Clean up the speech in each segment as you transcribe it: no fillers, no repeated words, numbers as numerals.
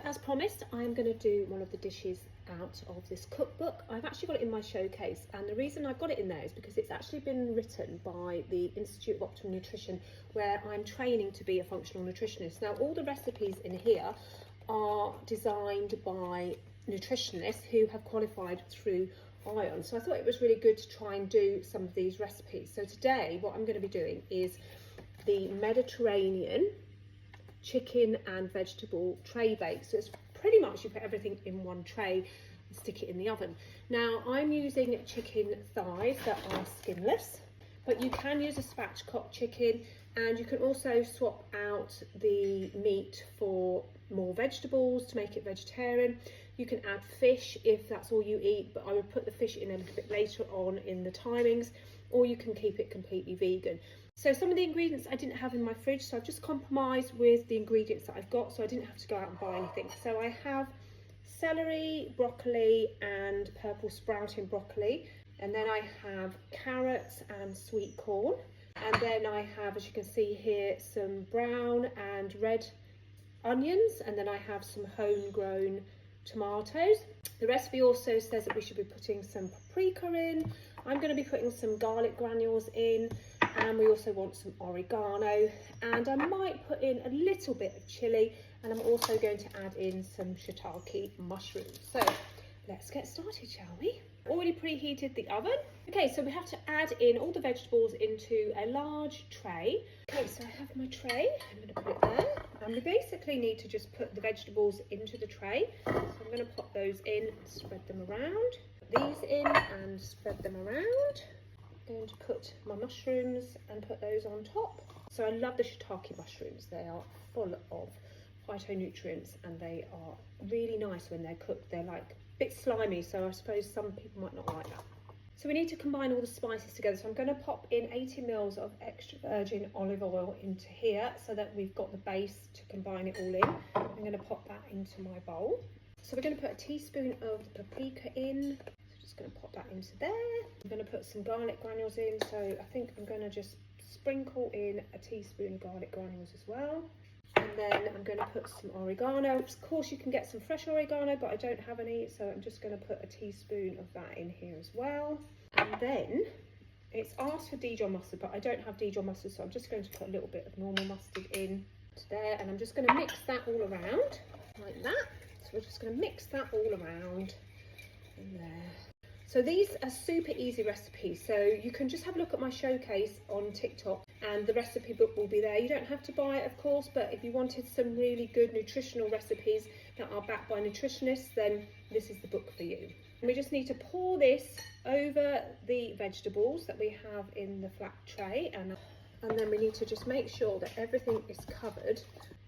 As promised, I'm going to do one of the dishes out of this cookbook. I've actually got it in my showcase, and the reason I've got it in there is because it's actually been written by the Institute of Optimal Nutrition, where I'm training to be a functional nutritionist. Now, all the recipes in here are designed by nutritionists who have qualified through ION, so I thought it was really good to try and do some of these recipes. So today what I'm going to be doing is the Mediterranean chicken and vegetable tray bake. So it's pretty much you put everything in one tray and stick it in the oven. Now I'm using chicken thighs that are skinless, but you can use a spatchcock chicken, and you can also swap out the meat for more vegetables to make it vegetarian. You can add fish if that's all you eat, but I would put the fish in a little bit later on in the timings, or you can keep it completely vegan. So some of the ingredients I didn't have in my fridge, so I've just compromised with the ingredients that I've got, so I didn't have to go out and buy anything. So I have celery, broccoli and purple sprouting broccoli, and then I have carrots and sweet corn, and then I have, as you can see here, some brown and red onions, and then I have some homegrown tomatoes. The recipe also says that we should be putting some paprika in. I'm going to be putting some garlic granules in, and we also want some oregano, and I might put in a little bit of chili, and I'm also going to add in some shiitake mushrooms. So let's get started, shall we? Already preheated the oven. Okay, so we have to add in all the vegetables into a large tray. Okay, so I have my tray. I'm going to put it there, and we basically need to just put the vegetables into the tray. So I'm going to pop those in and spread them around. Put these in and spread them around. I'm going to put my mushrooms and put those on top. So I love the shiitake mushrooms. They are full of phytonutrients, and they are really nice when they're cooked. They're like a bit slimy, so I suppose some people might not like that. So we need to combine all the spices together. So I'm going to pop in 80 mils of extra virgin olive oil into here so that we've got the base to combine it all in. I'm going to pop that into my bowl. So we're going to put a teaspoon of the paprika in. So just going to pop that into there. I'm going to put some garlic granules in. So I think I'm going to just sprinkle in a teaspoon of garlic granules as well. And then I'm going to put some oregano. Of course, you can get some fresh oregano, but I don't have any, so I'm just going to put a teaspoon of that in here as well. And then it's asked for Dijon mustard, but I don't have Dijon mustard, so I'm just going to put a little bit of normal mustard in to there, and I'm just going to mix that all around like that. So we're just going to mix that all around in there. So these are super easy recipes, so you can just have a look at my showcase on TikTok and the recipe book will be there. You don't have to buy it, of course, but if you wanted some really good nutritional recipes that are backed by nutritionists, then this is the book for you. And we just need to pour this over the vegetables that we have in the flat tray, and then we need to just make sure that everything is covered.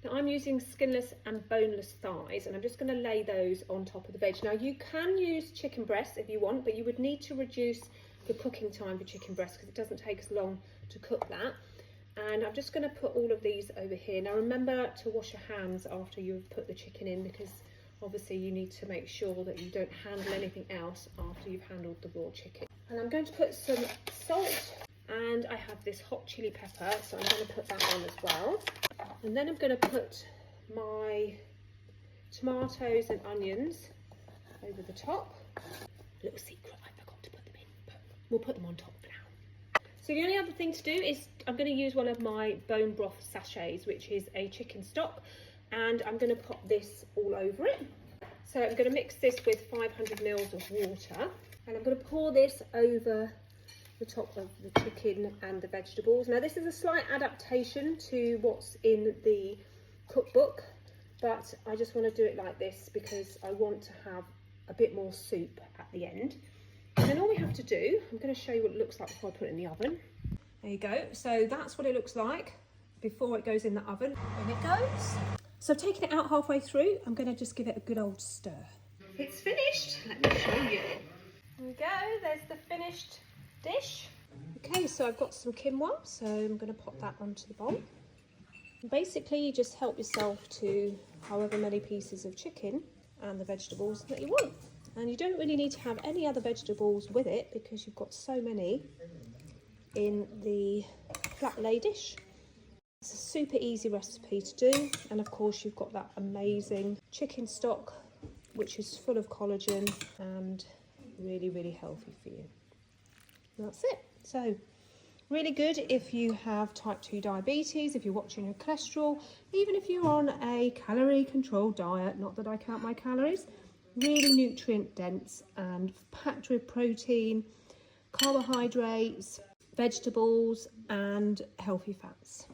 Now I'm using skinless and boneless thighs, and I'm just going to lay those on top of the veg. Now you can use chicken breasts if you want, but you would need to reduce the cooking time for chicken breast because it doesn't take as long to cook that. And I'm just going to put all of these over here. Now remember to wash your hands after you've put the chicken in, because obviously you need to make sure that you don't handle anything else after you've handled the raw chicken. And I'm going to put some salt, and I have this hot chili pepper, so I'm going to put that on as well. And then I'm going to put my tomatoes and onions over the top. A little secret, I forgot to put them in, but we'll put them on top now. So the only other thing to do is I'm going to use one of my bone broth sachets, which is a chicken stock, and I'm going to pop this all over it. So I'm going to mix this with 500 mils of water, and I'm going to pour this over the top of the chicken and the vegetables. Now this is a slight adaptation to what's in the cookbook, but I just want to do it like this because I want to have a bit more soup at the end. And then all we have to do, I'm going to show you what it looks like before I put it in the oven. There you go. So that's what it looks like before it goes in the oven. In it goes. So I've taken it out halfway through. I'm going to just give it a good old stir. It's finished. Let me show you. There we go. There's the finished dish. Okay, so I've got some quinoa, so I'm going to pop that onto the bowl. And basically, you just help yourself to however many pieces of chicken and the vegetables that you want. And you don't really need to have any other vegetables with it because you've got so many in the flat lay dish. It's a super easy recipe to do, and of course you've got that amazing chicken stock which is full of collagen and really healthy for you. And that's it. So really good if you have type 2 diabetes, if you're watching your cholesterol, even if you're on a calorie controlled diet, not that I count my calories. Really nutrient dense and packed with protein, carbohydrates, vegetables and healthy fats.